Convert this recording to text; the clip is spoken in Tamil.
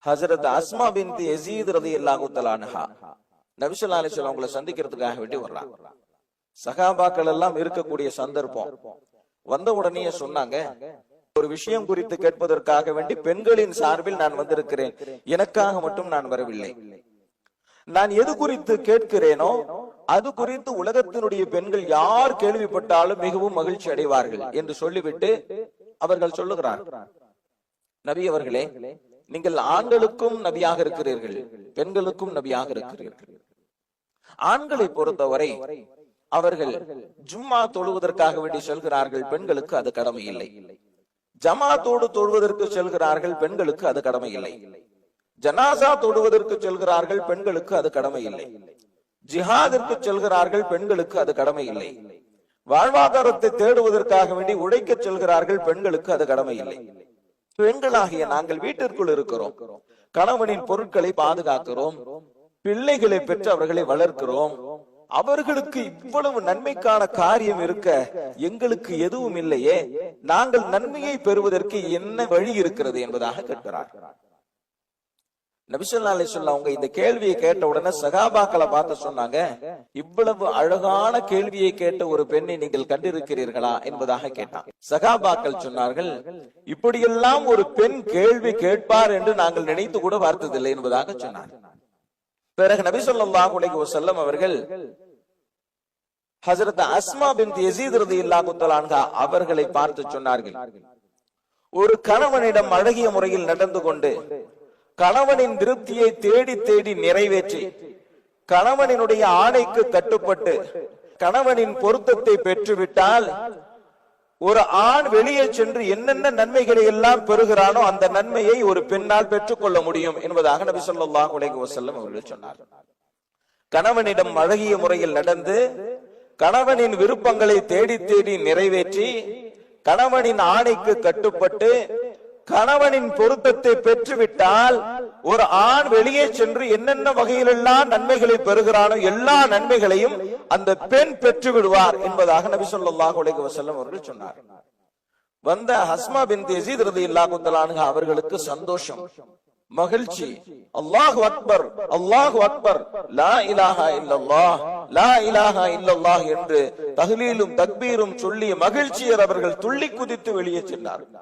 ஹஜரத் அஸ்மா பின்த் யஸீத் ரலியல்லாஹு தஆலா அன்ஹா நபி ஸல்லல்லாஹு அலைஹி வஸல்லம் அவங்களை சந்திக்கிறதுக்காக வேண்டி வர்றாங்க. சஹாபாக்கள் எல்லாம் இருக்கக்கூடிய சந்தர்ப்பம் வந்த உடனே சொன்னாங்க, ஒரு விஷயம் குறித்து கேட்பதற்காக வேண்டி பெண்களின் சார்பில் நான் வந்திருக்கிறேன், எனக்காக மட்டும் நான் வரவில்லை. நான் எது குறித்து கேட்கிறேனோ அது குறித்து உலகத்தினுடைய பெண்கள் யார் கேள்விப்பட்டாலும் மிகவும் மகிழ்ச்சி அடைவார்கள் என்று சொல்லிவிட்டு அவர்கள் சொல்லுகிறார்கள், நபி அவர்களே, நீங்கள் ஆண்களுக்கும் நபியாக இருக்கிறீர்கள், பெண்களுக்கும் நபியாக இருக்கிறீர்கள். ஆண்களை பொறுத்தவரை அவர்கள் ஜும்மா தொழுவதற்காக வேண்டி செல்கிறார்கள், பெண்களுக்கு அது கடமை இல்லை. ஜமாத்தோடு தொழுவதற்கு செல்கிறார்கள், பெண்களுக்கு அது கடமை இல்லை. ஜனாசா தொழுவதற்கு செல்கிறார்கள், பெண்களுக்கு அது கடமை இல்லை. ஜிஹாதிற்கு செல்கிறார்கள், பெண்களுக்கு அது கடமை இல்லை. வாழ்வாதாரத்தை தேடுவதற்காக வேண்டி உழைக்க செல்கிறார்கள், பெண்களுக்கு அது கடமை இல்லை. பெண்களாகிய நாங்கள் வீட்டிற்குள் இருக்கிறோம், கணவனின் பொருட்களை பாதுகாக்கிறோம், பிள்ளைகளை பெற்று அவர்களை வளர்க்கிறோம். அவர்களுக்கு இவ்வளவு நன்மைக்கான காரியம் இருக்க எங்களுக்கு எதுவும் இல்லையே, நாங்கள் நன்மையை பெறுவதற்கு என்ன வழி இருக்கிறது என்பதாக கேட்கிறார். நபி ஸல்லல்லாஹு அலைஹி வஸல்லம் அவங்க இந்த கேள்வியை கேட்ட உடனே சஹாபாக்களை பார்த்து சொன்னாங்க, இவ்வளவு அழகான கேள்வியை கேட்ட ஒரு பெண்ணை நீங்கள் கண்டிருக்கிறீர்களா என்பதாக கேட்டான். சஹாபாக்கள் சொன்னார்கள், இப்படியெல்லாம் ஒரு பெண் கேள்வி கேட்பார் என்று நாங்கள் நினைத்து கூட பார்த்ததில்லை என்பதாக சொன்னார். பிறகு நபி ஸல்லல்லாஹு அலைஹி வஸல்லம் அவர்கள் ஹஜ்ரத் அஸ்மா பின்த் யஸீத் ரலியல்லாஹு தஆலா அன்ஹா அவர்களை பார்த்து சொன்னார்கள், ஒரு கணவனிடம் அழகிய முறையில் நடந்து கொண்டு கணவனின் திருப்தியை தேடி தேடி நிறைவேற்றி கணவனினுடைய ஆணைக்கு கட்டுப்பட்டு கணவனின் பொருத்தத்தை பெற்றுவிட்டால் ஒரு ஆண் வெளியே சென்று என்னென்ன நன்மைகளை எல்லாம் பெறுகிறானோ அந்த நன்மையை ஒரு பெண்ணால் பெற்றுக்கொள்ள முடியும் என்பதாக நபி ஸல்லல்லாஹு அலைஹி வஸல்லம் அவர்கள் சொன்னார். கணவனிடம் அழகிய முறையில் நடந்து கணவனின் விருப்பங்களை தேடி தேடி நிறைவேற்றி கணவனின் ஆணைக்கு கட்டுப்பட்டு கணவனின் பொருத்தத்தை பெற்றுவிட்டால் ஒரு ஆண் வெளியே சென்று என்னென்ன வகையிலெல்லாம் நன்மைகளை பெறுகிறானோ எல்லா நன்மைகளையும் அந்த பெண் பெற்று விடுவார் என்பதாக நபி ஸல்லல்லாஹு அலைஹி வஸல்லம் அவர்கள் சொன்னார். வந்த அஸ்மா பின்த் யஸீத் ரலியல்லாஹு தஆலா அன்ஹா அவர்களுக்கு சந்தோஷம், மகிழ்ச்சி. அல்லாஹு அக்பர், அல்லாஹு அக்பர், லா இலாஹா இல்லல்லாஹ், லா இலாஹா இல்லல்லாஹ் என்று தஹ்லீலும் தக்பீரும் சொல்லி மகிழ்ச்சியர் அவர்கள் துள்ளி குதித்து வெளியே சென்றார்கள்.